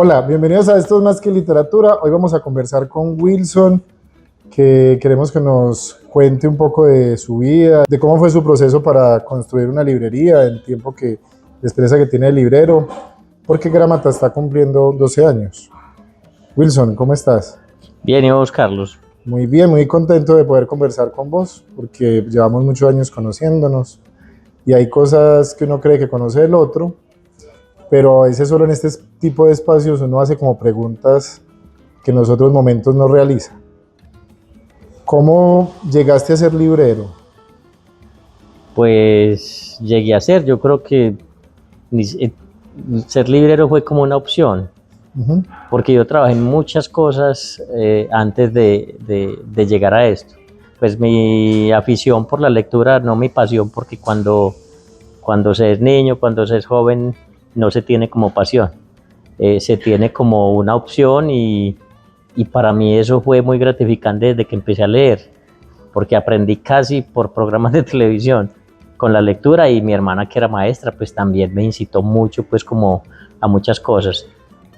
Hola, bienvenidos a Esto es Más que Literatura. Hoy vamos a conversar con Wilson, que queremos que nos cuente un poco de su vida, de cómo fue su proceso para construir una librería, el tiempo que, la experiencia que tiene de librero, porque Gramata está cumpliendo 12 años. Wilson, ¿cómo estás? Bien, ¿y vos, Carlos? Muy bien, muy contento de poder conversar con vos, porque llevamos muchos años conociéndonos y hay cosas que uno cree que conoce del otro, pero a veces solo en este tipo de espacios uno hace como preguntas que en los otros momentos no realiza. ¿Cómo llegaste a ser librero? Pues llegué a ser, yo creo que ser librero fue como una opción, Ujú. porque yo trabajé en muchas cosas antes de llegar a esto. Pues mi afición por la lectura, no mi pasión, porque cuando se es niño, cuando se es joven, no se tiene como pasión, se tiene como una opción y para mí eso fue muy gratificante desde que empecé a leer, porque aprendí casi por programas de televisión con la lectura, y mi hermana, que era maestra, pues también me incitó mucho pues como a muchas cosas.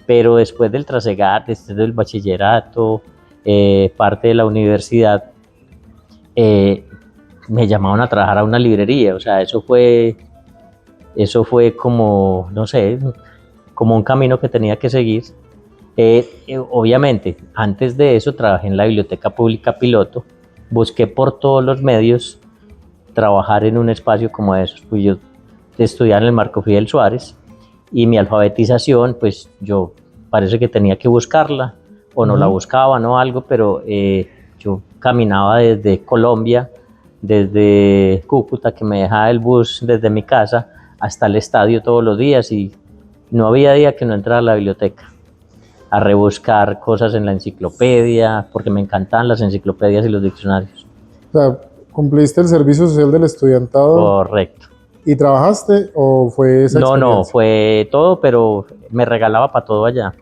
Pero después del trasegar, después del bachillerato, parte de la universidad, eh, me llamaron a trabajar a una librería. O sea, eso fue como, no sé, como un camino que tenía que seguir. Obviamente, antes de eso trabajé en la Biblioteca Pública Piloto, busqué por todos los medios trabajar en un espacio como esos. Pues yo estudiaba en el Marco Fidel Suárez, y mi alfabetización, pues yo parece que tenía que buscarla, o no la Ujú. buscaba, no algo, pero yo caminaba desde Colombia, desde Cúcuta, que me dejaba el bus desde mi casa hasta el estadio todos los días, y no había día que no entrara a la biblioteca a rebuscar cosas en la enciclopedia, porque me encantaban las enciclopedias y los diccionarios. O sea, ¿cumpliste el servicio social del estudiantado Correcto. y trabajaste o fue esa No, no, experiencia? fue todo, pero me regalaba para todo allá.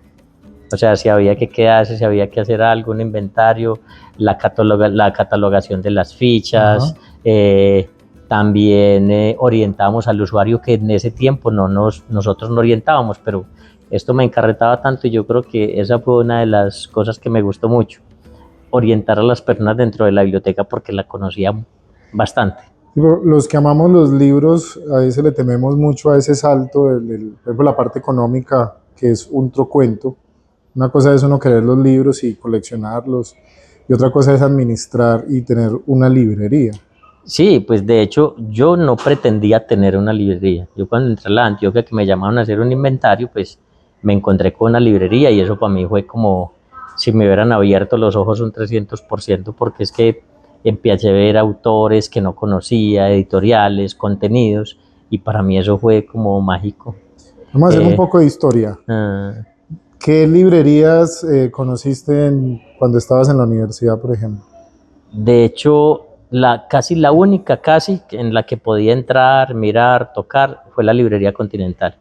O sea, si había que quedarse, si había que hacer algo, un inventario, la catalogación de las Ajá. fichas, también orientábamos al usuario, que en ese tiempo nosotros no orientábamos, pero esto me encarretaba tanto, y yo creo que esa fue una de las cosas que me gustó mucho, orientar a las personas dentro de la biblioteca, porque la conocía bastante. Sí, pero los que amamos los libros, a veces le tememos mucho a ese salto, por ejemplo, la parte económica, que es un trocuento. Una cosa es uno querer los libros y coleccionarlos, y otra cosa es administrar y tener una librería. Sí, pues de hecho yo no pretendía tener una librería. Yo cuando entré a la Antioquia, que me llamaron a hacer un inventario, pues me encontré con una librería, y eso para mí fue como si me hubieran abierto los ojos un 300%, porque es que empecé a ver autores que no conocía, editoriales, contenidos, y para mí eso fue como mágico. Vamos a hacer un Eh, poco de historia. ah, ¿Qué librerías conociste cuando estabas en la universidad, por ejemplo? de hecho, casi la única casi en la que podía entrar, mirar, tocar, fue la librería Continental,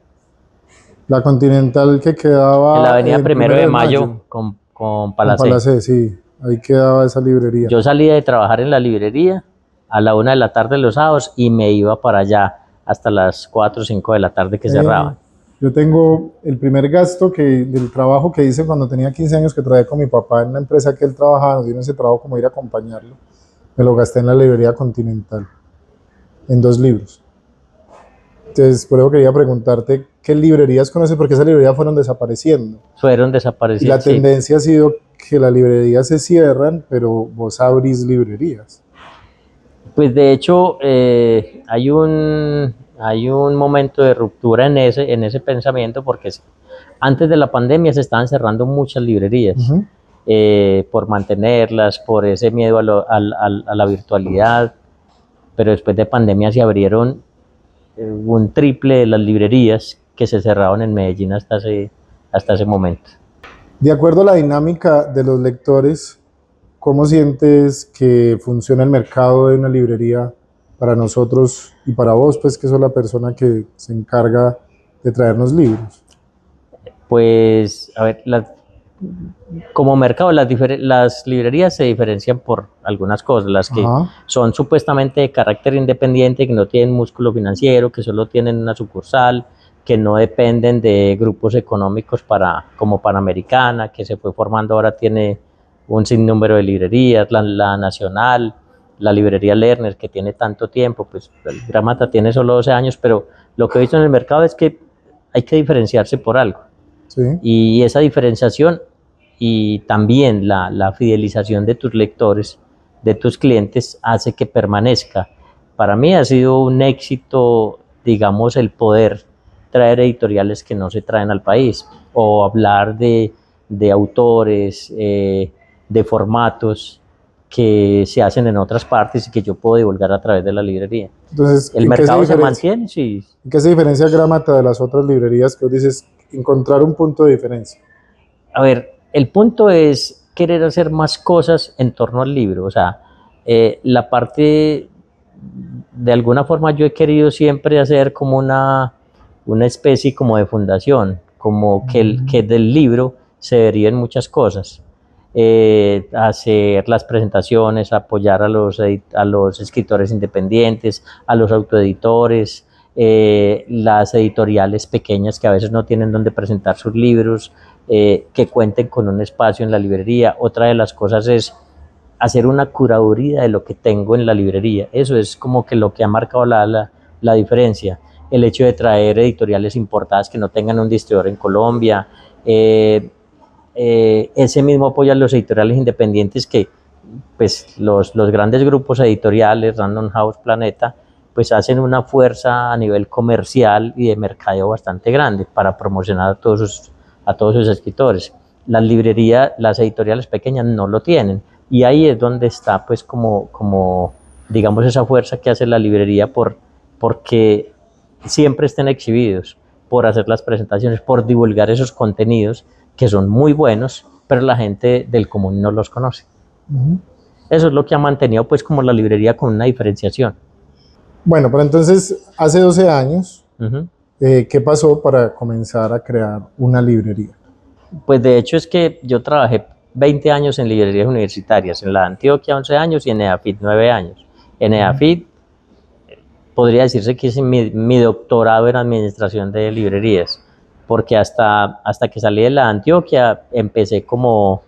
La Continental que en la quedaba avenida en Primero Primero de de Mayo Mayo, con con Palacé. Palacé, sí, ahí quedaba esa librería. Yo salía de trabajar en la librería a la 1 de la tarde los sábados, y me iba para allá hasta las 4 o 5 de la tarde que Eh, cerraban. yo tengo el primer gasto del trabajo que hice cuando tenía 15 años, que trabajé con mi papá en la empresa que él trabajaba, nos dieron ese trabajo como ir a acompañarlo. Me lo gasté en la librería Continental, en 2 libros. Entonces, por eso quería preguntarte qué librerías conoces, porque esas librerías fueron desapareciendo. Fueron Y desaparecidos, la sí. tendencia ha sido que las librerías se cierran, pero vos abrís librerías. Pues de hecho hay un momento de ruptura en ese pensamiento, porque antes de la pandemia se estaban cerrando muchas librerías, Ujú. por mantenerlas, por ese miedo a la virtualidad, pero después de pandemia se abrieron un triple de las librerías que se cerraron en Medellín hasta ese momento. De acuerdo a la dinámica de los lectores, ¿cómo sientes que funciona el mercado de una librería para nosotros y para vos, pues que sos la persona que se encarga de traernos libros? Pues, a ver, como mercado, las librerías se diferencian por algunas cosas: las que Ajá. son supuestamente de carácter independiente, que no tienen músculo financiero, que solo tienen una sucursal, que no dependen de grupos económicos como Panamericana, que se fue formando, ahora tiene un sinnúmero de librerías, la Nacional, la librería Lerner, que tiene tanto tiempo, pues el Gramata tiene solo 12 años, pero lo que he visto en el mercado es que hay que diferenciarse por algo. Sí. Y esa diferenciación y también la fidelización de tus lectores, de tus clientes, hace que permanezca. Para mí ha sido un éxito, digamos, el poder traer editoriales que no se traen al país o hablar de autores, de formatos que se hacen en otras partes y que yo puedo divulgar a través de la librería. Entonces, El ¿en qué se mercado se diferencia? mantiene, sí. ¿En qué se diferencia Gramata de las otras librerías que vos dices encontrar un punto de diferencia? A ver, el punto es querer hacer más cosas en torno al libro. O sea, la parte, de alguna forma yo he querido siempre hacer como una especie como de fundación, como que del libro se deriven muchas cosas. Hacer las presentaciones, apoyar a los escritores independientes, a los autoeditores, las editoriales pequeñas que a veces no tienen donde presentar sus libros, que cuenten con un espacio en la librería. Otra de las cosas es hacer una curaduría de lo que tengo en la librería. Eso es como que lo que ha marcado la diferencia. El hecho de traer editoriales importadas que no tengan un distribuidor en Colombia, ese mismo apoyo a los editoriales independientes que pues los grandes grupos editoriales, Random House, Planeta, pues hacen una fuerza a nivel comercial y de mercadeo bastante grande para promocionar a todos sus escritores. Las librerías, las editoriales pequeñas no lo tienen, y ahí es donde está pues como digamos esa fuerza que hace la librería porque siempre estén exhibidos, por hacer las presentaciones, por divulgar esos contenidos que son muy buenos, pero la gente del común no los conoce. Eso es lo que ha mantenido pues como la librería con una diferenciación. Bueno, pero entonces, hace 12 años, Uh-huh. ¿qué pasó para comenzar a crear una librería? Pues de hecho es que yo trabajé 20 años en librerías universitarias, en la de Antioquia 11 años y en EAFIT 9 años. En EAFIT podría decirse que hice mi doctorado en administración de librerías, porque hasta que salí de la de Antioquia empecé como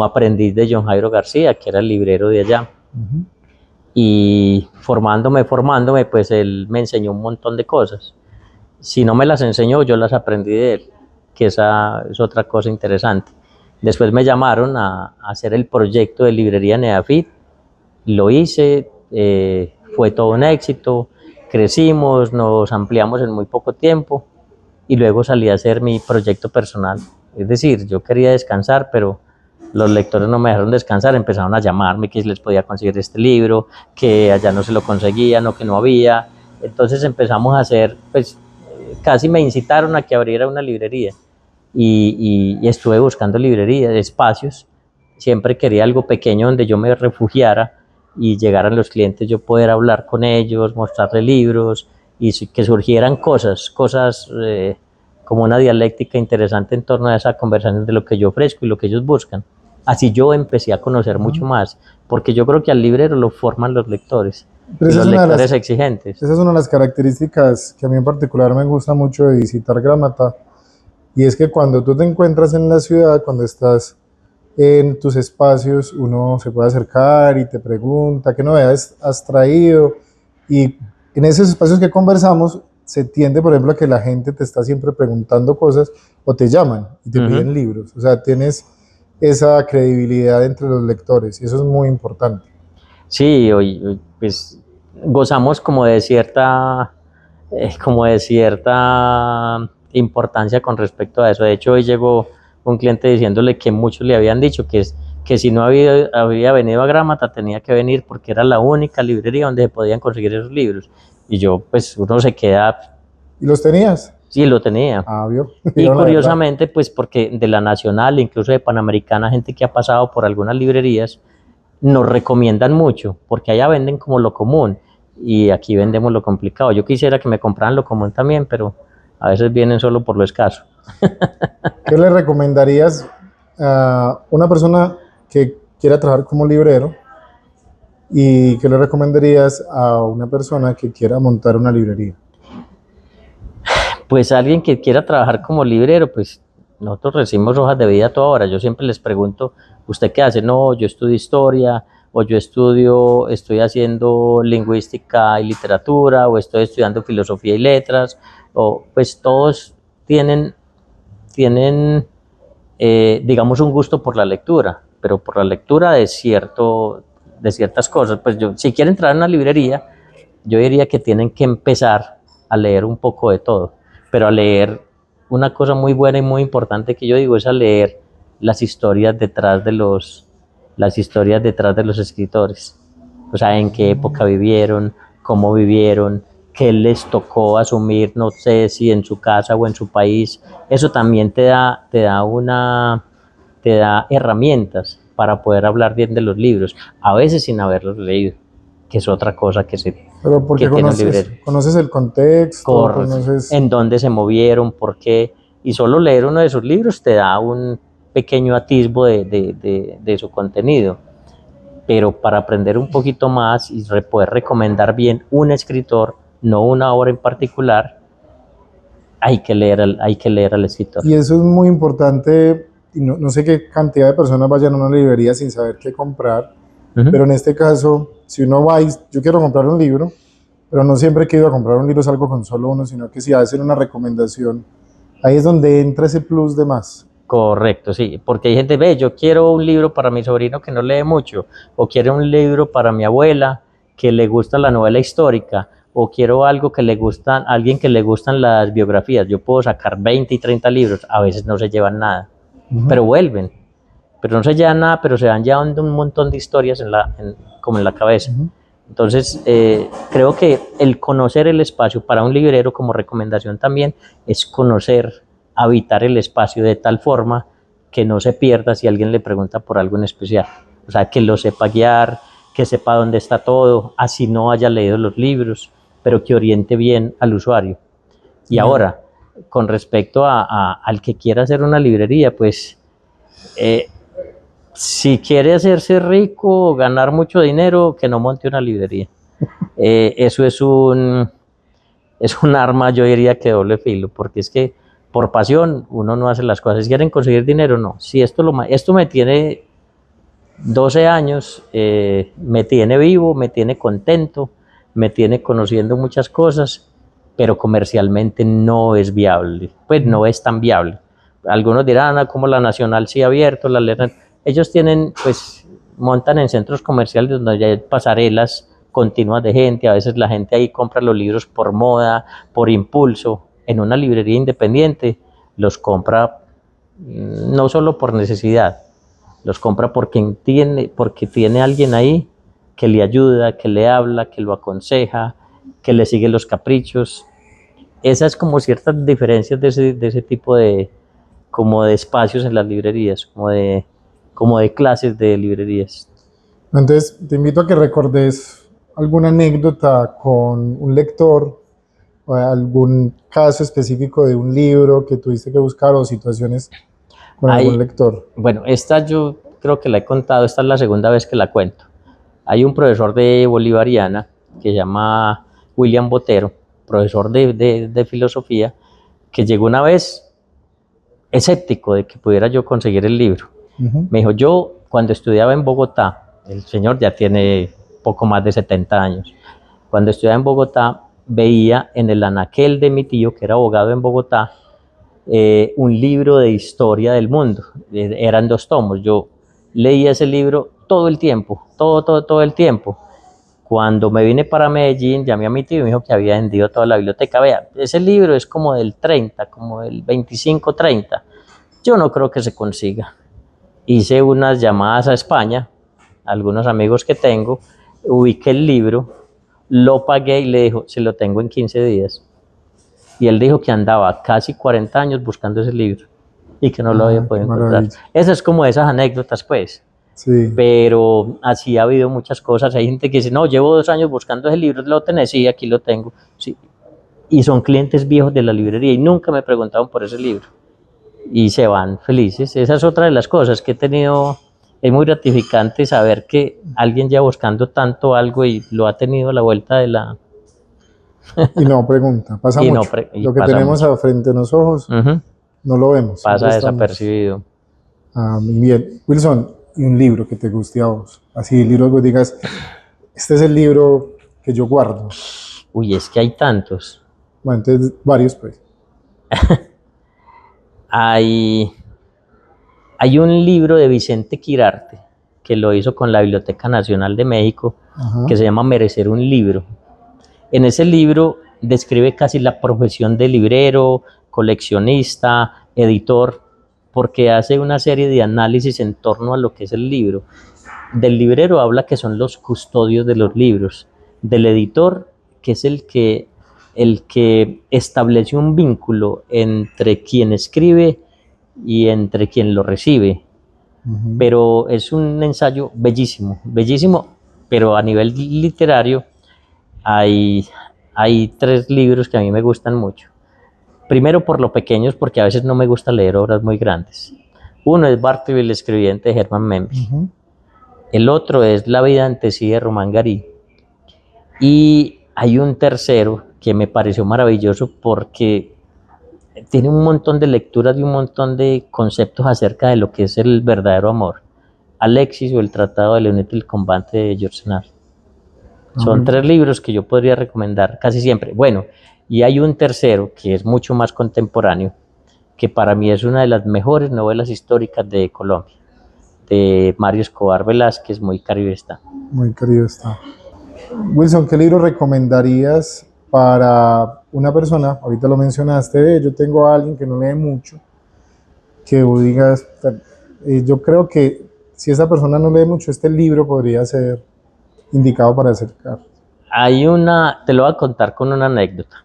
aprendiz de John Jairo García, que era el librero de allá. Uh-huh. Y formándome, pues él me enseñó un montón de cosas. Si no me las enseñó, yo las aprendí de él, que esa es otra cosa interesante. Después me llamaron a hacer el proyecto de librería Neafit, lo hice, fue todo un éxito, crecimos, nos ampliamos en muy poco tiempo y luego salí a hacer mi proyecto personal. Es decir, yo quería descansar, pero los lectores no me dejaron descansar, empezaron a llamarme que si les podía conseguir este libro, que allá no se lo conseguían o que no había. Entonces empezamos a hacer, pues casi me incitaron a que abriera una librería y estuve buscando librerías, espacios. Siempre quería algo pequeño donde yo me refugiara y llegaran los clientes, yo poder hablar con ellos, mostrarles libros y que surgieran cosas como una dialéctica interesante en torno a esa conversación de lo que yo ofrezco y lo que ellos buscan. Así yo empecé a conocer mucho más, porque yo creo que al librero lo forman los lectores, Pero y esa los es una de lectores las, exigentes. esa es una de las características que a mí en particular me gusta mucho de visitar Gramata, y es que cuando tú te encuentras en la ciudad, cuando estás en tus espacios, uno se puede acercar y te pregunta qué novedades has traído, y en esos espacios que conversamos se tiende, por ejemplo, a que la gente te está siempre preguntando cosas o te llaman y te piden libros, o sea, tienes esa credibilidad entre los lectores y eso es muy importante. Sí, hoy pues gozamos como de cierta importancia con respecto a eso. De hecho, hoy llegó un cliente diciéndole que muchos le habían dicho que si no había venido a Gramata tenía que venir porque era la única librería donde se podían conseguir esos libros. Y yo, pues uno se queda, ¿Y los tenías? sí, lo tenía. Ah, vio, Y vio la verdad. curiosamente, pues porque de la Nacional, incluso de Panamericana, gente que ha pasado por algunas librerías, nos recomiendan mucho, porque allá venden como lo común y aquí vendemos lo complicado. Yo quisiera que me compraran lo común también, pero a veces vienen solo por lo escaso. ¿Qué le recomendarías a una persona que quiera trabajar como librero y qué le recomendarías a una persona que quiera montar una librería? Pues alguien que quiera trabajar como librero, pues nosotros recibimos hojas de vida a toda hora. Yo siempre les pregunto, ¿usted qué hace? No, yo estudio historia, o yo estoy haciendo lingüística y literatura, o estoy estudiando filosofía y letras, o pues todos tienen, digamos, un gusto por la lectura, pero por la lectura de ciertas cosas. Pues yo, si quieren entrar a una librería, yo diría que tienen que empezar a leer un poco de todo, pero a leer una cosa muy buena y muy importante que yo digo es a leer las historias las historias detrás de los escritores. O sea, en qué época vivieron, cómo vivieron, qué les tocó asumir, no sé si en su casa o en su país. Eso también te da herramientas para poder hablar bien de los libros, a veces sin haberlos leído, que es otra cosa Pero porque que tiene un librero. conoces el contexto, conoces... En dónde se movieron, por qué, y solo leer uno de sus libros te da un pequeño atisbo de su contenido, pero para aprender un poquito más y poder recomendar bien un escritor, no una obra en particular, hay que leer al escritor. Y eso es muy importante, y no sé qué cantidad de personas vayan a una librería sin saber qué comprar, pero en este caso, si uno va y yo quiero comprar un libro, pero no siempre que he ido a comprar un libro salgo con solo uno, sino que si hacen una recomendación, ahí es donde entra ese plus de más. Correcto, sí, porque hay gente, ve, yo quiero un libro para mi sobrino que no lee mucho, o quiero un libro para mi abuela que le gusta la novela histórica, o quiero algo que le gustan, alguien que le gustan las biografías. Yo puedo sacar 20 y 30 libros, a veces no se llevan nada, pero vuelven, pero no se llevan nada, pero se van llevando un montón de historias como en la cabeza. Entonces, creo que el conocer el espacio para un librero como recomendación también es conocer, habitar el espacio de tal forma que no se pierda si alguien le pregunta por algo en especial. O sea, que lo sepa guiar, que sepa dónde está todo, así no haya leído los libros, pero que oriente bien al usuario. Y ahora, con respecto al que quiera hacer una librería, pues si quiere hacerse rico o ganar mucho dinero, que no monte una librería. Eso es un arma, yo diría que doble filo, porque es que por pasión uno no hace las cosas. Si quieren conseguir dinero, no. Si esto me tiene 12 años, me tiene vivo, me tiene contento, me tiene conociendo muchas cosas, pero comercialmente no es viable, pues no es tan viable. Algunos dirán, como la Nacional sí ha abierto, ellos tienen, pues, montan en centros comerciales donde hay pasarelas continuas de gente, a veces la gente ahí compra los libros por moda, por impulso. En una librería independiente los compra no solo por necesidad, los compra porque tiene alguien ahí que le ayuda, que le habla, que lo aconseja, que le sigue los caprichos. Esas como ciertas diferencias de ese tipo como de espacios en las librerías, como de clases de librerías. Entonces, te invito a que recordes alguna anécdota con un lector, o algún caso específico de un libro que tuviste que buscar o situaciones con algún lector. Bueno, esta yo creo que la he contado, esta es la segunda vez que la cuento. Hay un profesor de bolivariana que se llama William Botero, profesor de filosofía, que llegó una vez escéptico de que pudiera yo conseguir el libro. Me dijo, yo cuando estudiaba en Bogotá, el señor ya tiene poco más de 70 años, cuando estudiaba en Bogotá veía en el anaquel de mi tío, que era abogado en Bogotá, un libro de historia del mundo, eran 2 tomos, yo leía ese libro todo el tiempo, todo el tiempo. Cuando me vine para Medellín, llamé a mi tío y me dijo que había vendido toda la biblioteca. Vea, ese libro es como del 30, como del 25-30. Yo no creo que se consiga. Hice unas llamadas a España, a algunos amigos que tengo, ubiqué el libro, lo pagué y le dijo, se lo tengo en 15 días. Y él dijo que andaba casi 40 años buscando ese libro y que no lo había podido encontrar. Esa es como esas anécdotas, pues. Sí. Pero así ha habido muchas cosas. Hay gente que dice, no, llevo 2 años buscando ese libro, ¿lo tenés? Sí, aquí lo tengo. Sí. Y son clientes viejos de la librería y nunca me preguntaron por ese libro. Y se van felices. Esa es otra de las cosas que he tenido. Es muy gratificante saber que alguien ya buscando tanto algo y lo ha tenido a la vuelta Y no pregunta, pasa Y, no mucho. pre- y Lo que pasa tenemos mucho. a frente de los ojos Ujú. no lo vemos, siempre Pasa estamos. desapercibido. Muy bien. Wilson, y un libro que te guste a vos. Así, libro que digas, este es el libro que yo guardo. Uy, es que hay tantos. Bueno, entonces, varios, pues. Hay, hay un libro de Vicente Quirarte que lo hizo con la Biblioteca Nacional de México, Ajá. que se llama Merecer un libro. En ese libro describe casi la profesión de librero, coleccionista, editor, porque hace una serie de análisis en torno a lo que es el libro. Del librero habla que son los custodios de los libros, del editor, que es el que establece un vínculo entre quien escribe y entre quien lo recibe. Pero es un ensayo bellísimo, bellísimo, pero a nivel literario hay, hay tres libros que a mí me gustan mucho. Primero por lo pequeños, porque a veces no me gusta leer obras muy grandes. Uno es Bartleby el escribiente de Herman Melville. El otro es La vida ante sí de Román Garí. Y hay un tercero que me pareció maravilloso porque tiene un montón de lecturas y un montón de conceptos acerca de lo que es el verdadero amor. Alexis o el Tratado de Leonete el Combate de George Sand. Son tres libros que yo podría recomendar casi siempre. Bueno, y hay un tercero que es mucho más contemporáneo, que para mí es una de las mejores novelas históricas de Colombia, de Mario Escobar Velázquez, Muy Caribe está. Muy querido está. Wilson, ¿qué libro recomendarías para una persona? Ahorita lo mencionaste, yo tengo a alguien que no lee mucho, que vos digas, yo creo que si esa persona no lee mucho, este libro podría ser indicado para acercar. Te lo voy a contar con una anécdota.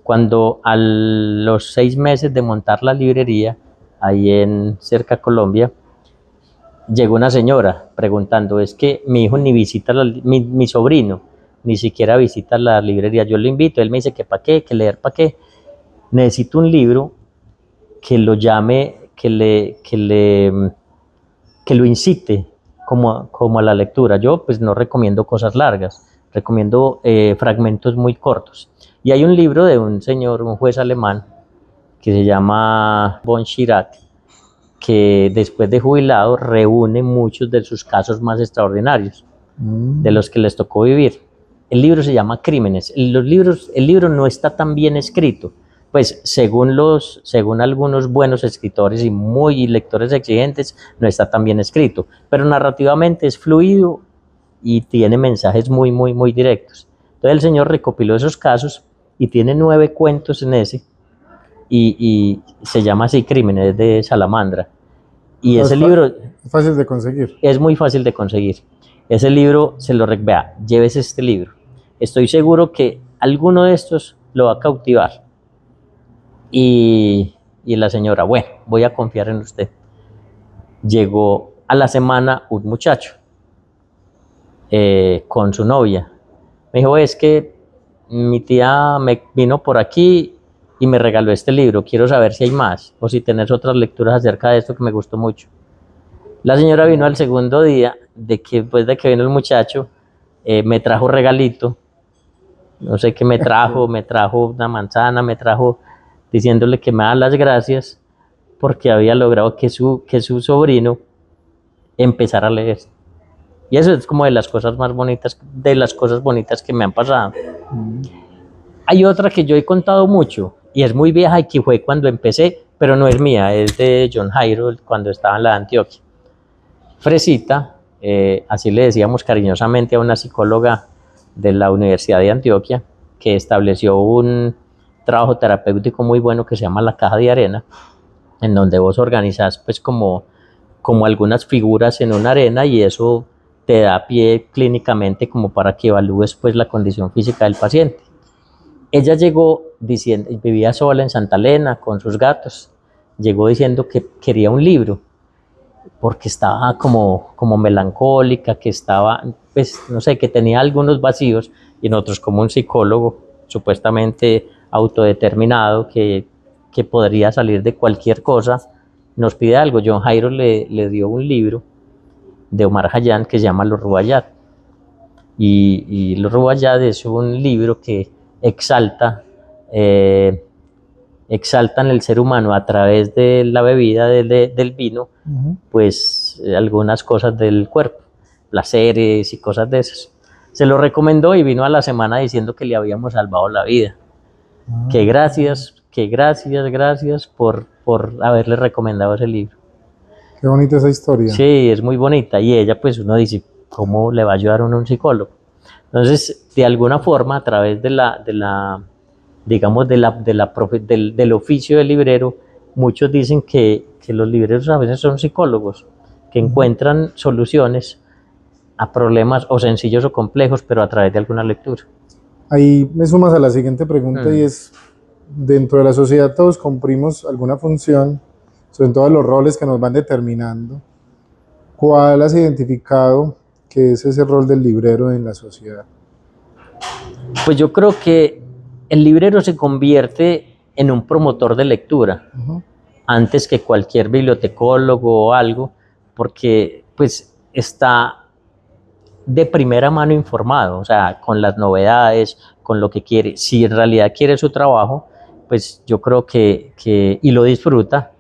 Cuando a los 6 meses de montar la librería, ahí en cerca Colombia, llegó una señora preguntando, es que mi hijo ni visita, mi sobrino, ni siquiera visita la librería, yo lo invito, él me dice que para qué, que leer para qué, necesito un libro que lo llame, que lo incite como a la lectura. Yo pues no recomiendo cosas largas, recomiendo fragmentos muy cortos. Y hay un libro de un señor, un juez alemán, que se llama Von Schirach, que después de jubilado reúne muchos de sus casos más extraordinarios, de los que les tocó vivir. El libro se llama Crímenes. El libro no está tan bien escrito, pues según algunos buenos escritores y muy lectores exigentes, no está tan bien escrito, pero narrativamente es fluido y tiene mensajes muy, muy, muy directos. Entonces el señor recopiló esos casos y tiene 9 cuentos en ese, y se llama así Crímenes de Salamandra. Y ese libro Es fácil de conseguir. es muy fácil de conseguir. Ese libro se lo vea, llévese este libro. Estoy seguro que alguno de estos lo va a cautivar. Y la señora, bueno, voy a confiar en usted. Llegó a la semana un muchacho con su novia. Me dijo, es que mi tía me vino por aquí y me regaló este libro. Quiero saber si hay más o si tenés otras lecturas acerca de esto que me gustó mucho. La señora vino al segundo día, después de que vino el muchacho, me trajo regalito, no sé qué me trajo una manzana, me trajo diciéndole que me da las gracias porque había logrado que su sobrino empezara a leer. Y eso es como de las cosas más bonitas, de las cosas bonitas que me han pasado. Hay otra que yo he contado mucho y es muy vieja y que fue cuando empecé, pero no es mía, es de John Jairo cuando estaba en la de Antioquia. Fresita, así le decíamos cariñosamente a una psicóloga de la Universidad de Antioquia, que estableció un trabajo terapéutico muy bueno que se llama la caja de arena, en donde vos organizás pues como algunas figuras en una arena y eso te da pie clínicamente como para que evalúes pues la condición física del paciente. Ella llegó diciendo, vivía sola en Santa Elena con sus gatos, llegó diciendo que quería un libro porque estaba como melancólica, que estaba, pues, no sé, que tenía algunos vacíos, y nosotros como un psicólogo supuestamente autodeterminado, que podría salir de cualquier cosa, nos pide algo. John Jairo le dio un libro de Omar Khayyam que se llama Los Rubaiyat, y Los Rubaiyat es un libro que exalta, exaltan el ser humano a través de la bebida del vino, pues algunas cosas del cuerpo, placeres y cosas de esas. Se lo recomendó y vino a la semana diciendo que le habíamos salvado la vida. Que gracias por haberle recomendado ese libro. Qué bonita esa historia. Sí, es muy bonita. Y ella, pues uno dice, ¿cómo le va a ayudar a uno un psicólogo? Entonces, de alguna forma, a través digamos, del oficio del librero, muchos dicen que los libreros a veces son psicólogos, que encuentran soluciones a problemas o sencillos o complejos, pero a través de alguna lectura. Ahí me sumas a la siguiente pregunta y es, dentro de la sociedad todos cumplimos alguna función, sobre todo los roles que nos van determinando. ¿Cuál has identificado que es ese rol del librero en la sociedad? Pues yo creo que el librero se convierte en un promotor de lectura, antes que cualquier bibliotecólogo o algo, porque pues está de primera mano informado, o sea, con las novedades, con lo que quiere. Si en realidad quiere su trabajo, pues yo creo y lo disfruta,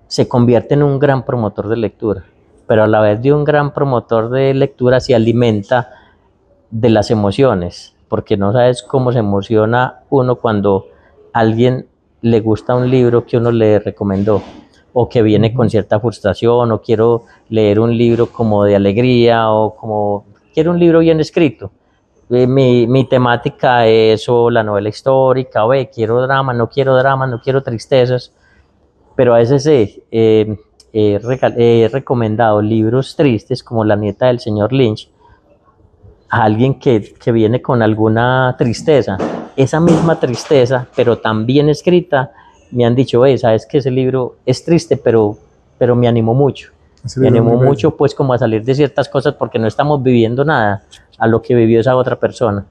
se convierte en un gran promotor de lectura, pero a la vez de un gran promotor de lectura se alimenta de las emociones, porque no sabes cómo se emociona uno cuando a alguien le gusta un libro que uno le recomendó, o que viene con cierta frustración, o quiero leer un libro como de alegría, o como quiero un libro bien escrito. Mi temática es o la novela histórica, o quiero drama, no quiero tristezas, pero a veces he recomendado libros tristes como La nieta del señor Lynch a alguien que viene con alguna tristeza. Esa misma tristeza, pero también escrita, me han dicho, sabes que ese libro es triste, pero me animó mucho. Me animó mucho pues como a salir de ciertas cosas porque no estamos viviendo nada a lo que vivió esa otra persona.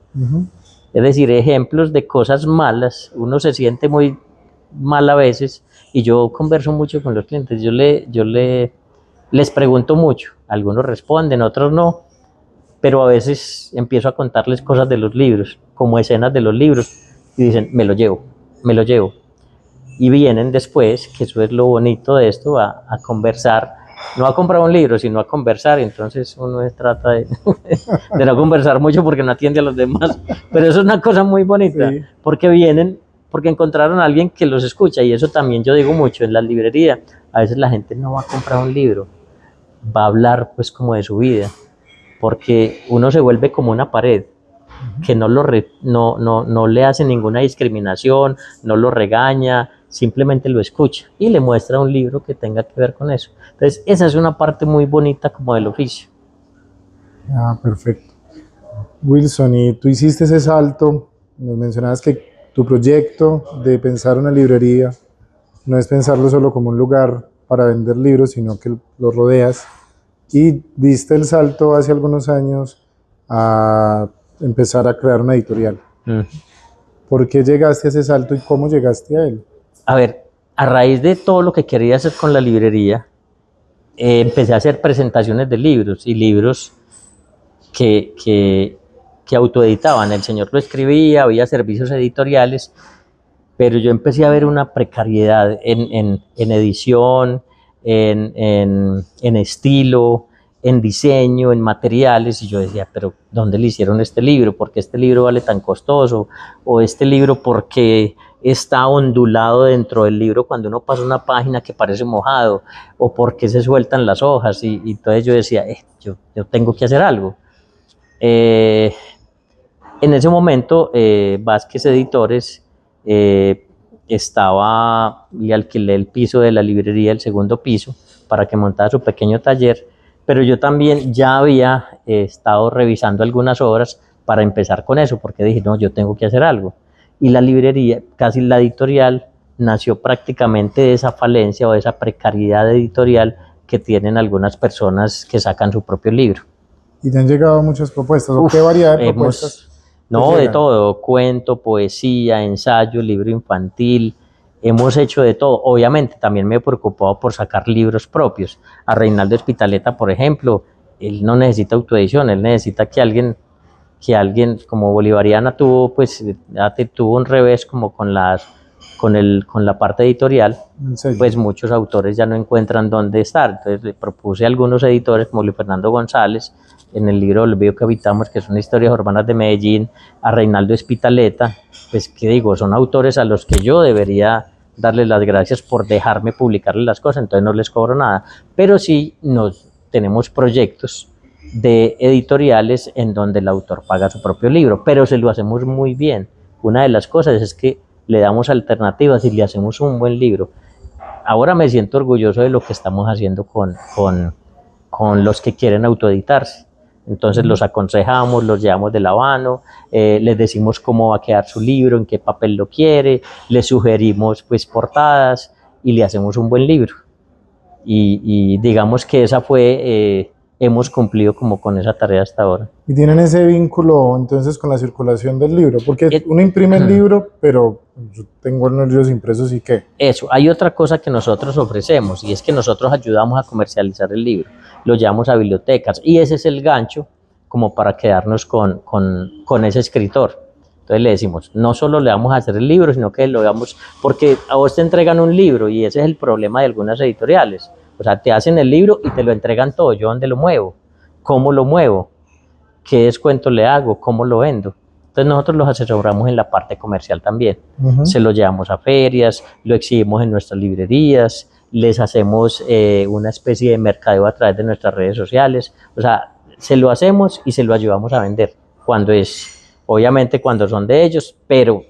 Es decir, ejemplos de cosas malas, uno se siente muy mal a veces y yo converso mucho con los clientes, les pregunto mucho, algunos responden, otros no, pero a veces empiezo a contarles cosas de los libros, como escenas de los libros, y dicen, me lo llevo. Y vienen después, que eso es lo bonito de esto, a conversar, no a comprar un libro, sino a conversar. Entonces uno trata de no conversar mucho porque no atiende a los demás, pero eso es una cosa muy bonita, sí. Porque vienen, porque encontraron a alguien que los escucha, y eso también yo digo mucho en la librería. A veces la gente no va a comprar un libro, va a hablar pues como de su vida, porque uno se vuelve como una pared que no le hace ninguna discriminación, no lo regaña, simplemente lo escucha y le muestra un libro que tenga que ver con eso. Entonces esa es una parte muy bonita como del oficio. Perfecto. Wilson, y tú hiciste ese salto, nos mencionabas que tu proyecto de pensar una librería no es pensarlo solo como un lugar para vender libros, sino que lo rodeas, y diste el salto hace algunos años a empezar a crear una editorial. ¿Por qué llegaste a ese salto y cómo llegaste a él? A ver, a raíz de todo lo que quería hacer con la librería, empecé a hacer presentaciones de libros, y libros que autoeditaban. El señor lo escribía, había servicios editoriales, pero yo empecé a ver una precariedad en edición, en estilo, en diseño, en materiales, y yo decía, pero ¿dónde le hicieron este libro? ¿Por qué este libro vale tan costoso? O este libro, ¿por qué está ondulado dentro del libro cuando uno pasa una página que parece mojado? ¿O por qué se sueltan las hojas? Y entonces yo decía, yo tengo que hacer algo. En ese momento, Vázquez Editores le alquilé el piso de la librería, el segundo piso, para que montara su pequeño taller, pero yo también ya había estado revisando algunas obras para empezar con eso, porque dije, no, yo tengo que hacer algo. Y la librería, casi la editorial, nació prácticamente de esa falencia o de esa precariedad editorial que tienen algunas personas que sacan su propio libro. ¿Y te han llegado muchas propuestas? ¿O qué variedad de propuestas? No, de todo, cuento, poesía, ensayo, libro infantil, hemos hecho de todo. Obviamente también me he preocupado por sacar libros propios. A Reinaldo Espitaleta, por ejemplo, él no necesita autoedición, él necesita que alguien que alguien como Bolivariana tuvo, pues, tuvo un revés como con con la parte editorial, En serio. pues muchos autores ya no encuentran dónde estar. Entonces le propuse a algunos editores como Luis Fernando González, en el libro El Vivo que habitamos, que son historias urbanas de Medellín, a Reinaldo Espitaleta, pues que digo, son autores a los que yo debería darles las gracias por dejarme publicarles las cosas, entonces no les cobro nada, pero sí tenemos proyectos de editoriales en donde el autor paga su propio libro, pero se lo hacemos muy bien. Una de las cosas es que le damos alternativas y le hacemos un buen libro. Ahora me siento orgulloso de lo que estamos haciendo con los que quieren autoeditarse. Entonces los aconsejamos, los llevamos de la mano, les decimos cómo va a quedar su libro, en qué papel lo quiere, les sugerimos pues portadas y le hacemos un buen libro. Y digamos que esa fue, hemos cumplido como con esa tarea hasta ahora. Y tienen ese vínculo entonces con la circulación del libro, porque Et- uno imprime el libro, pero yo tengo los libros impresos y qué. Eso, hay otra cosa que nosotros ofrecemos y es que nosotros ayudamos a comercializar el libro, lo llevamos a bibliotecas y ese es el gancho como para quedarnos con ese escritor. Entonces le decimos, no solo le vamos a hacer el libro, sino que lo damos, porque a vos te entregan un libro y ese es el problema de algunas editoriales. O sea, te hacen el libro y te lo entregan todo. ¿Yo dónde lo muevo? ¿Cómo lo muevo? ¿Qué descuento le hago? ¿Cómo lo vendo? Entonces nosotros los asesoramos en la parte comercial también. Se lo llevamos a ferias, lo exhibimos en nuestras librerías, les hacemos una especie de mercadeo a través de nuestras redes sociales. O sea, se lo hacemos y se lo ayudamos a vender cuando obviamente cuando son de ellos, pero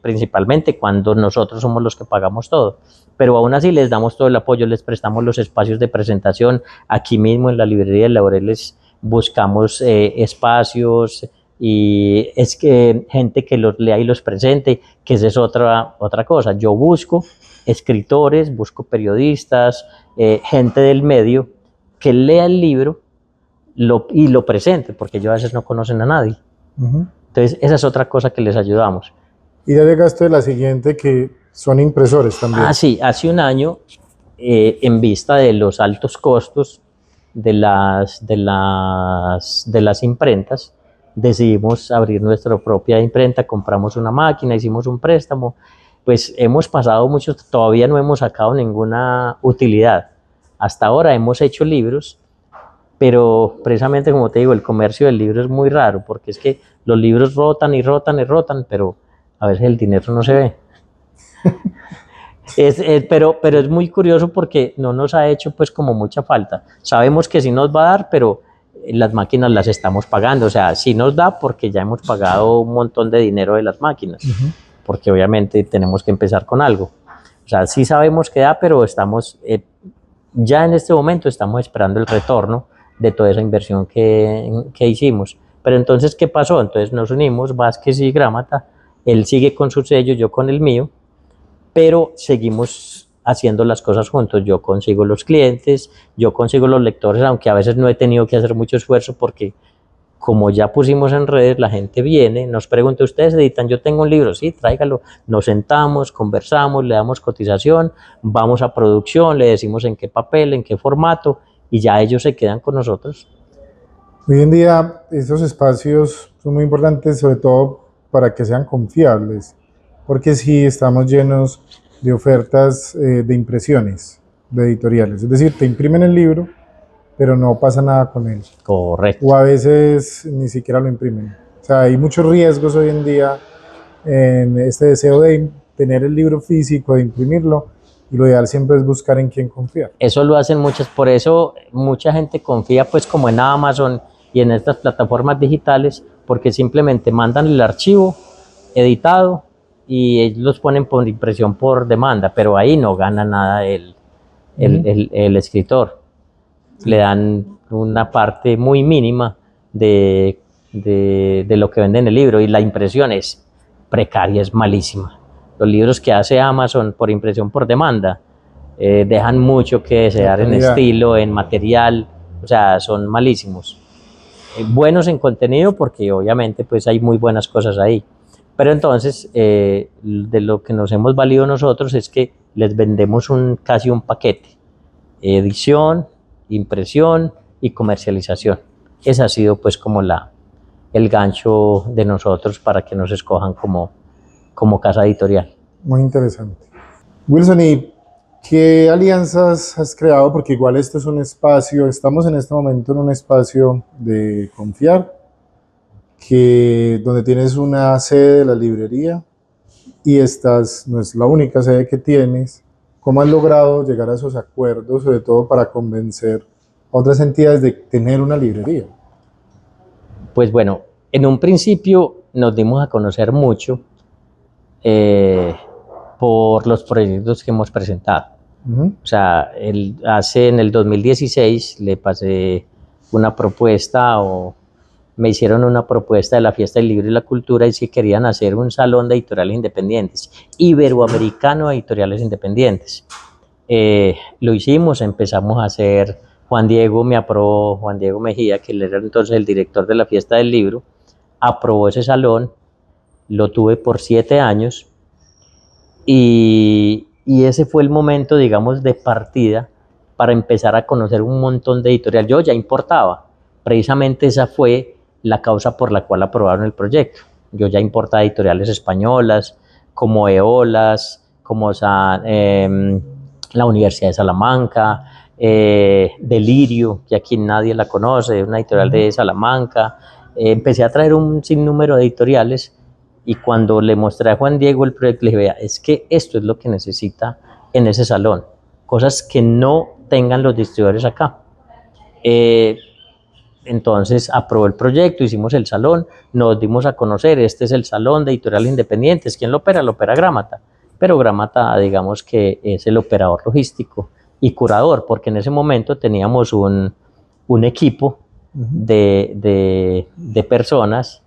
principalmente cuando nosotros somos los que pagamos todo. Pero aún así les damos todo el apoyo, les prestamos los espacios de presentación. Aquí mismo en la librería de Laureles buscamos espacios y es que gente que los lea y los presente, que esa es otra cosa. Yo busco escritores, busco periodistas, gente del medio que lea el libro y lo presente, porque ellos a veces no conocen a nadie. Entonces, esa es otra cosa que les ayudamos. Y ya llegaste a la siguiente, que son impresores también. Ah, sí, hace un año, en vista de los altos costos de las imprentas, decidimos abrir nuestra propia imprenta, compramos una máquina, hicimos un préstamo, pues hemos pasado mucho, todavía no hemos sacado ninguna utilidad. Hasta ahora hemos hecho libros, pero precisamente como te digo, el comercio del libro es muy raro, porque es que los libros rotan y rotan y rotan, pero a veces el dinero no se ve. Pero es muy curioso porque no nos ha hecho pues como mucha falta. Sabemos que sí nos va a dar, pero las máquinas las estamos pagando. O sea, sí nos da porque ya hemos pagado un montón de dinero de las máquinas, porque obviamente tenemos que empezar con algo. O sea, sí sabemos que da, pero estamos, ya en este momento estamos esperando el retorno de toda esa inversión que hicimos. Pero entonces, ¿qué pasó? Entonces nos unimos, Vázquez y Grámata, él sigue con su sello, yo con el mío, pero seguimos haciendo las cosas juntos. Yo consigo los clientes, yo consigo los lectores, aunque a veces no he tenido que hacer mucho esfuerzo porque como ya pusimos en redes, la gente viene, nos pregunta, ¿ustedes editan? Yo tengo un libro, sí, tráigalo, nos sentamos, conversamos, le damos cotización, vamos a producción, le decimos en qué papel, en qué formato, y ya ellos se quedan con nosotros. Hoy en día estos espacios son muy importantes, sobre todo para que sean confiables, porque sí estamos llenos de ofertas de impresiones, de editoriales. Es decir, te imprimen el libro, pero no pasa nada con él. Correcto. O a veces ni siquiera lo imprimen. O sea, hay muchos riesgos hoy en día en este deseo de tener el libro físico, de imprimirlo, y lo ideal siempre es buscar en quién confiar. Eso lo hacen muchas, por eso mucha gente confía pues como en Amazon y en estas plataformas digitales, porque simplemente mandan el archivo editado y ellos los ponen por impresión por demanda, pero ahí no gana nada el escritor. Le dan una parte muy mínima de lo que venden el libro y la impresión es precaria, es malísima. Los libros que hace Amazon por impresión por demanda dejan mucho que desear en estilo, en material, o sea, son malísimos. Buenos en contenido porque obviamente pues hay muy buenas cosas ahí. Pero entonces, de lo que nos hemos valido nosotros es que les vendemos casi un paquete. Edición, impresión y comercialización. Esa ha sido pues como el gancho de nosotros para que nos escojan como casa editorial. Muy interesante. Wilson, ¿y qué alianzas has creado? Porque igual este es un espacio, estamos en este momento en un espacio de confiar, donde tienes una sede de la librería y estas no es la única sede que tienes. ¿Cómo has logrado llegar a esos acuerdos, sobre todo para convencer a otras entidades de tener una librería? Pues bueno, en un principio nos dimos a conocer mucho por los proyectos que hemos presentado. O sea, en el 2016 le pasé una propuesta o me hicieron una propuesta de la Fiesta del Libro y la Cultura y si querían hacer un salón de editoriales independientes, iberoamericano de editoriales independientes. Lo hicimos, empezamos a hacer, Juan Diego me aprobó, Juan Diego Mejía, que él era entonces el director de la Fiesta del Libro, aprobó ese salón, lo tuve por 7 años y ese fue el momento, digamos, de partida para empezar a conocer un montón de editoriales. Yo ya importaba, precisamente esa fue la causa por la cual aprobaron el proyecto. Yo ya importaba editoriales españolas, como Eolas, como la Universidad de Salamanca, Delirio, que aquí nadie la conoce, una editorial de Salamanca. Empecé a traer un sinnúmero de editoriales y cuando le mostré a Juan Diego el proyecto, le dije, vea, es que esto es lo que necesita en ese salón, cosas que no tengan los distribuidores acá. Entonces aprobó el proyecto, hicimos el salón, nos dimos a conocer, este es el salón de editoriales independientes. ¿Quién lo opera? Lo opera Gramata, pero Gramata digamos que es el operador logístico y curador, porque en ese momento teníamos un equipo de personas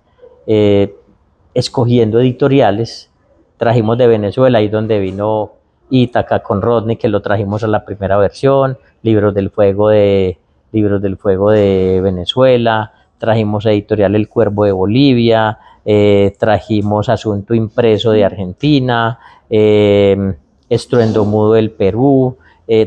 escogiendo editoriales. Trajimos de Venezuela, ahí donde vino Ítaca con Rodney, que lo trajimos a la primera versión, Libros del Fuego de Venezuela, trajimos editorial El Cuervo de Bolivia, trajimos Asunto Impreso de Argentina, Estruendo Mudo del Perú,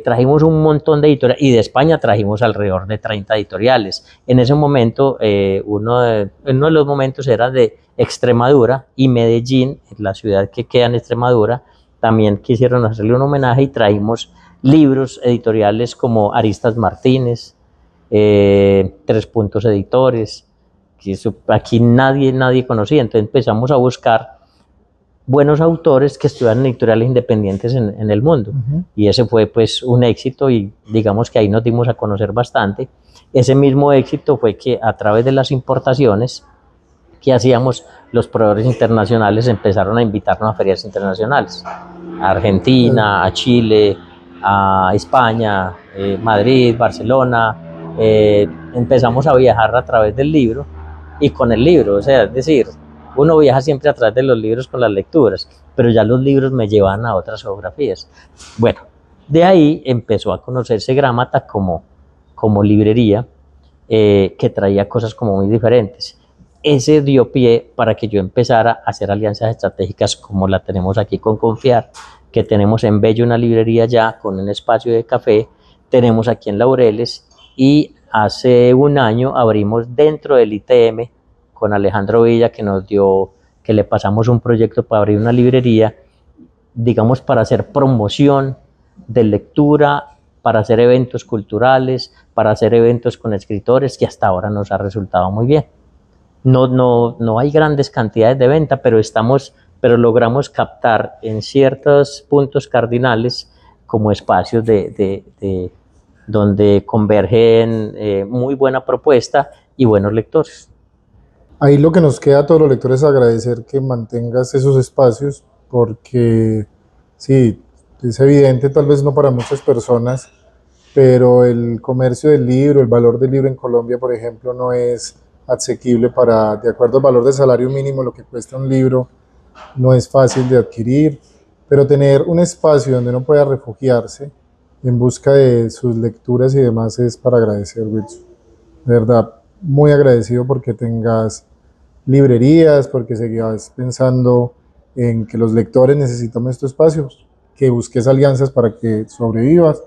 trajimos un montón de editoriales y de España trajimos alrededor de 30 editoriales. En ese momento, uno de los momentos era de Extremadura y Medellín, la ciudad que queda en Extremadura, también quisieron hacerle un homenaje y trajimos libros editoriales como Aristas Martínez, Tres Puntos Editores, que eso aquí nadie conocía. Entonces empezamos a buscar buenos autores que estudian en editoriales independientes en el mundo. Y ese fue pues un éxito y digamos que ahí nos dimos a conocer bastante. Ese mismo éxito fue que a través de las importaciones que hacíamos, los proveedores internacionales empezaron a invitarnos a ferias internacionales, a Argentina, a Chile, a España, Madrid, Barcelona. Empezamos a viajar a través del libro y con el libro, o sea, es decir, uno viaja siempre a través de los libros con las lecturas, pero ya los libros me llevan a otras geografías. Bueno, de ahí empezó a conocerse Gramata como librería que traía cosas como muy diferentes. Ese dio pie para que yo empezara a hacer alianzas estratégicas como la tenemos aquí con Confiar, que tenemos en Bello una librería ya con un espacio de café, tenemos aquí en Laureles y hace un año abrimos dentro del ITM con Alejandro Villa que le pasamos un proyecto para abrir una librería, digamos para hacer promoción de lectura, para hacer eventos culturales, para hacer eventos con escritores, que hasta ahora nos ha resultado muy bien. No hay grandes cantidades de venta, pero logramos captar en ciertos puntos cardinales como espacios donde convergen muy buena propuesta y buenos lectores. Ahí lo que nos queda a todos los lectores es agradecer que mantengas esos espacios, porque sí, es evidente, tal vez no para muchas personas, pero el comercio del libro, el valor del libro en Colombia, por ejemplo, no es asequible de acuerdo al valor del salario mínimo, lo que cuesta un libro no es fácil de adquirir, pero tener un espacio donde uno pueda refugiarse en busca de sus lecturas y demás es para agradecer, Wilson. De verdad, muy agradecido porque tengas librerías, porque sigas pensando en que los lectores necesitamos estos espacios, que busques alianzas para que sobrevivas.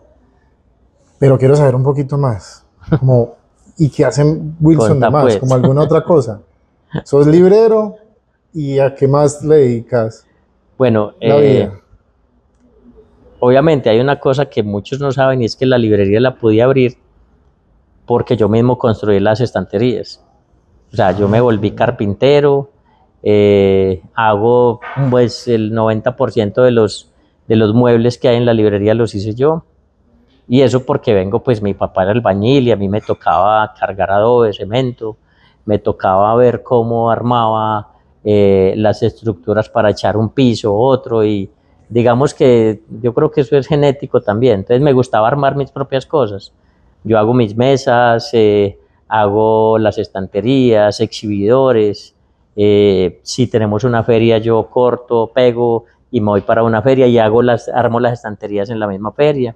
Pero quiero saber un poquito más, ¿y qué hacen Wilson Conta de más? pues. ¿Como alguna otra cosa? sos librero y ¿a qué más le dedicas Bueno, la vida? obviamente hay una cosa que muchos no saben y es que la librería la pude abrir porque yo mismo construí las estanterías. O sea, yo me volví carpintero, hago pues el 90% de los muebles que hay en la librería los hice yo. Y eso porque vengo, pues mi papá era albañil y a mí me tocaba cargar adobe, cemento, me tocaba ver cómo armaba las estructuras para echar un piso, otro, y digamos que yo creo que eso es genético también. Entonces me gustaba armar mis propias cosas. Yo hago mis mesas, hago las estanterías, exhibidores. Si tenemos una feria, yo corto, pego y me voy para una feria y armo las estanterías en la misma feria.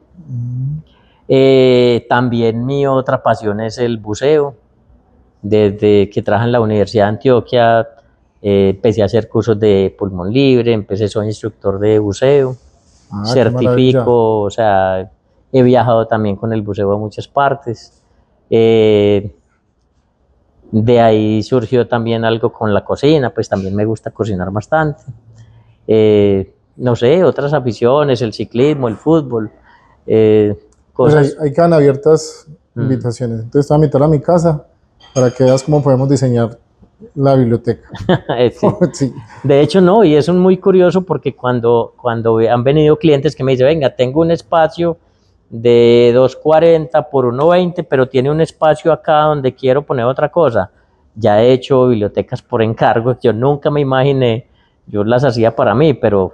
También mi otra pasión es el buceo. Desde que trabajé en la Universidad de Antioquia, empecé a hacer cursos de pulmón libre, soy instructor de buceo, Ah, qué maravilla. certifico, o sea, he viajado también con el buceo a muchas partes. Eh, de ahí surgió también algo con la cocina, pues también me gusta cocinar bastante. No sé, otras aficiones, el ciclismo, el fútbol, eh, Pues cosas. ahí quedan abiertas mm, invitaciones. Entonces te voy a invitar a mi casa para que veas cómo podemos diseñar la biblioteca. sí. Sí. De hecho, no, y eso es muy curioso porque cuando han venido clientes que me dicen, venga, tengo un espacio de 240 por 120, pero tiene un espacio acá donde quiero poner otra cosa. Ya he hecho bibliotecas por encargo, yo nunca me imaginé, yo las hacía para mí, pero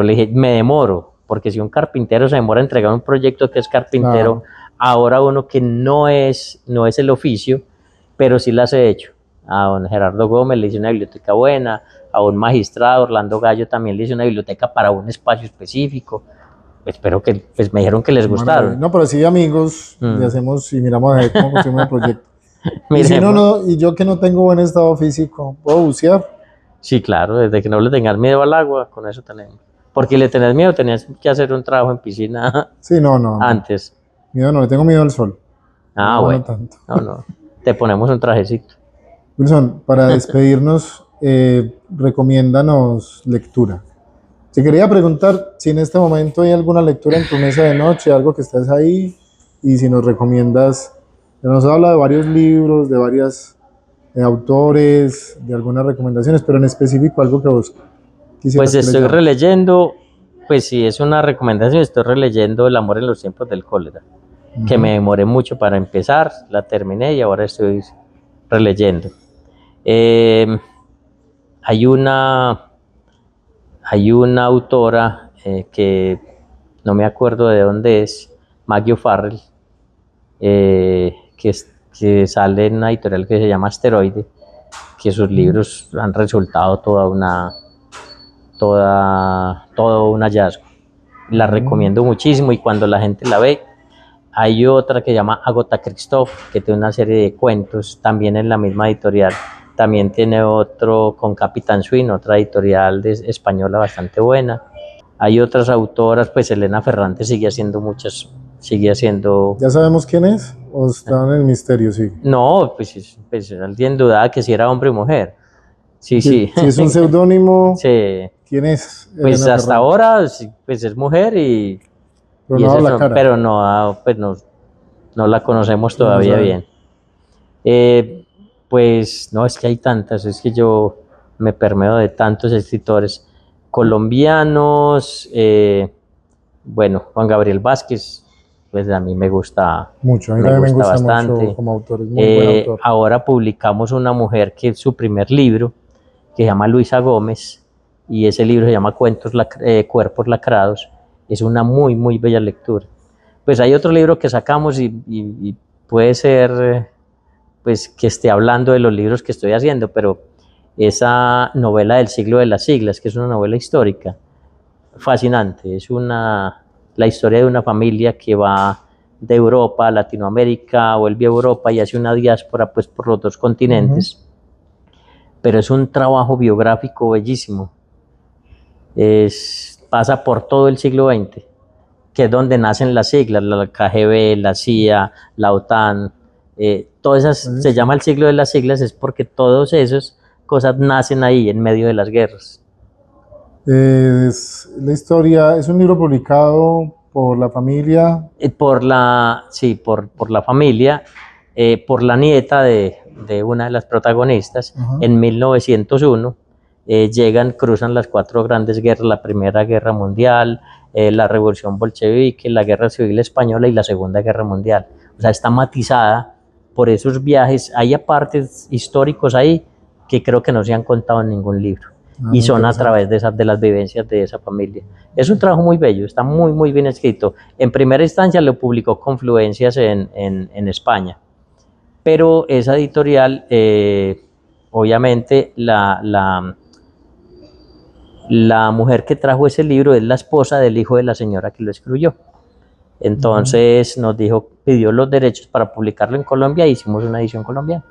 le dije, me demoro, porque si un carpintero se demora a entregar un proyecto que es carpintero, Claro. ahora uno que no es el oficio, pero sí las he hecho. A don Gerardo Gómez le hice una biblioteca buena, a un magistrado, Orlando Gallo, también le hice una biblioteca para un espacio específico. Espero que, pues me dijeron que les Qué maravilla. gustaron. No, pero sí, amigos, y Mm. hacemos y miramos a ver cómo construimos el proyecto. Y si no, Miremos. no, y yo que no tengo buen estado físico, ¿puedo bucear? Sí, claro, desde que no le tengas miedo al agua, con eso tenemos. Porque le tenés miedo, tenías que hacer un trabajo en piscina Sí, no, no, no. antes. Miedo no, le tengo miedo al sol. Al Ah, agua bueno. no tanto. No, no. Te ponemos un trajecito. Wilson, para despedirnos, recomiéndanos lectura. Te quería preguntar si en este momento hay alguna lectura en tu mesa de noche, algo que estés ahí, y si nos recomiendas, nos habla de varios libros, de varios autores, de algunas recomendaciones, pero en específico algo que vos Pues quisieras que estoy leyéramos. releyendo, pues sí, es una recomendación, estoy releyendo El amor en los tiempos del cólera, que me Ujú. demoré mucho para empezar, la terminé y ahora estoy releyendo. Eh, hay una, hay una autora que no me acuerdo de dónde es, Maggie O'Farrell, que sale en una editorial que se llama Asteroide, que sus libros han resultado todo un hallazgo. La Mm. recomiendo muchísimo y cuando la gente la ve, hay otra que se llama Agatha Christoph, que tiene una serie de cuentos, también en la misma editorial. También tiene otro con Capitán Swing, otra editorial española bastante buena. Hay otras autoras, pues Elena Ferrante sigue haciendo muchas, sigue haciendo... ¿Ya sabemos quién es? ¿O está en el misterio? Sí. No, pues alguien dudaba que si era hombre o mujer. Sí, sí. Si es un seudónimo, Sí. ¿quién es Pues Elena hasta Ferrante? ahora sí, pues es mujer Pero y no ha es dado la eso, cara. pero pues no la conocemos Sí, no todavía saben. bien. Pues no, es que hay tantas, es que yo me permeo de tantos escritores colombianos, bueno, Juan Gabriel Vázquez, pues a mí Mucho. A mí me también me gusta gusta mucho bastante. como autor. Es muy buen autor. Ahora publicamos Una mujer, que es su primer libro, que se llama Luisa Gómez, y ese libro se llama Cuerpos Lacrados. Es una muy, muy bella lectura. Pues hay otro libro que sacamos y puede ser pues que esté hablando de los libros que estoy haciendo, pero esa novela del siglo de las siglas, que es una novela histórica, fascinante, la historia de una familia que va de Europa a Latinoamérica, vuelve a Europa y hace una diáspora pues por los dos Ujú. continentes, pero es un trabajo biográfico bellísimo, pasa por todo el siglo XX, que es donde nacen las siglas, la KGB, la CIA, la OTAN, Todas esas, se llama el siglo de las siglas, es porque todas esas cosas nacen ahí, en medio de las guerras. Es la historia, es un libro publicado por la familia. Sí, por la familia, por la nieta de una de las protagonistas, Ajá. en 1901, llegan, cruzan las cuatro grandes guerras, la Primera Guerra Mundial, la Revolución Bolchevique, la Guerra Civil Española y la Segunda Guerra Mundial. O sea, está matizada por esos viajes. Hay apartes históricos ahí que creo que no se han contado en ningún libro. Muy Y son a interesante. través de las vivencias de esa familia. Es un trabajo muy bello, está muy bien escrito. En primera instancia lo publicó Confluencias en España, pero esa editorial, obviamente, la mujer que trajo ese libro es la esposa del hijo de la señora que lo escribió. Entonces nos dijo, pidió los derechos para publicarlo en Colombia e hicimos una edición colombiana.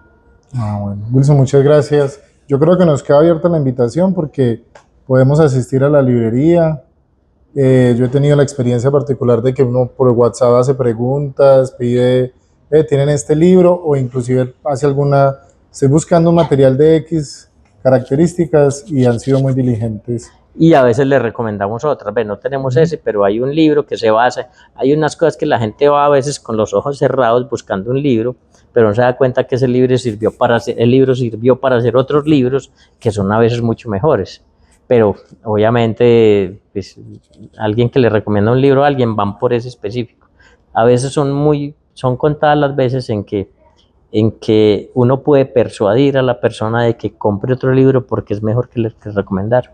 Bueno. Wilson, muchas gracias. Yo creo que nos queda abierta la invitación porque podemos asistir a la librería. Yo he tenido la experiencia particular de que uno por WhatsApp hace preguntas, pide, ¿tienen este libro? O inclusive hace alguna, estoy buscando un material de X características y han sido muy diligentes. Y a veces le recomendamos otras, no tenemos ese, pero hay un libro que se basa, hay unas cosas que la gente va a veces con los ojos cerrados buscando un libro, pero no se da cuenta que el libro sirvió para hacer otros libros que son a veces mucho mejores. Pero obviamente, pues, alguien que le recomienda un libro a alguien van por ese específico. A veces son contadas las veces en que uno puede persuadir a la persona de que compre otro libro porque es mejor que le recomendar.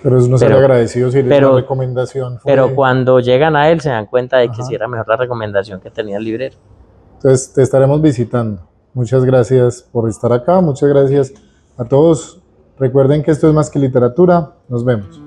Pero es no ser agradecido si la recomendación fue... Pero cuando llegan a él se dan cuenta de que Ajá. sí era mejor la recomendación que tenía el librero. Entonces te estaremos visitando. Muchas gracias por estar acá, muchas gracias a todos. Recuerden que esto es más que literatura. Nos vemos.